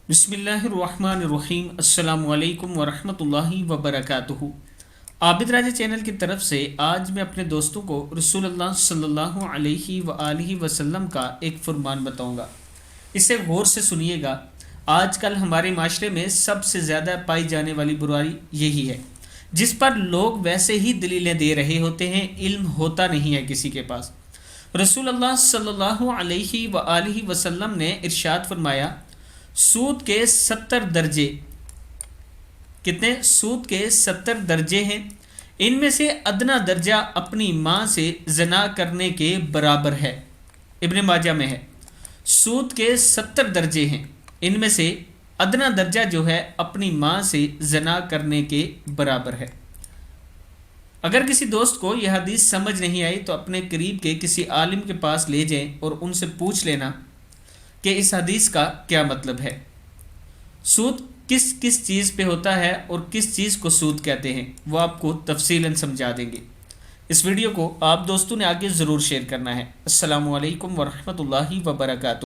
बिस्मिल्लाहिर्रहमानिर्रहीम। अस्सलामु अलैकुम वरहमतुल्लाहि वबरकातुहू। आबिद राजा चैनल की तरफ से आज मैं अपने दोस्तों को रसूलुल्लाह सल्लल्लाहु अलैहि वआलिहि वसल्लम का एक फरमान बताऊंगा। इसे गौर से सुनिएगा। आजकल हमारे माशरे में सबसे ज़्यादा पाई जाने वाली बुराई यही है, जिस पर लोग वैसे ही दलीलें दे रहे होते हैं, इल्म होता नहीं है किसी के पास। रसूलुल्लाह सल्लल्लाहु अलैहि वआलिहि वसल्लम ने इरशाद फरमाया, सूद के 70 दर्जे। कितने? सूद के 70 दर्जे हैं। इनमें से अदना दर्जा अपनी माँ से जना करने के बराबर है। इब्न माजा में है। सूद के 70 दर्जे हैं, इनमें से अदना दर्जा जो है अपनी माँ से जना करने के बराबर है। अगर किसी दोस्त को यह हदीस समझ नहीं आई तो अपने करीब के किसी आलिम के पास ले जाएं और उनसे पूछ लेना कि इस हदीस का क्या मतलब है। सूद किस किस चीज़ पे होता है और किस चीज़ को सूद कहते हैं, वो आपको तफसीलन समझा देंगे। इस वीडियो को आप दोस्तों ने आगे ज़रूर शेयर करना है। अस्सलामु अलैकुम वरहमतुल्लाहि वबरकातुहू।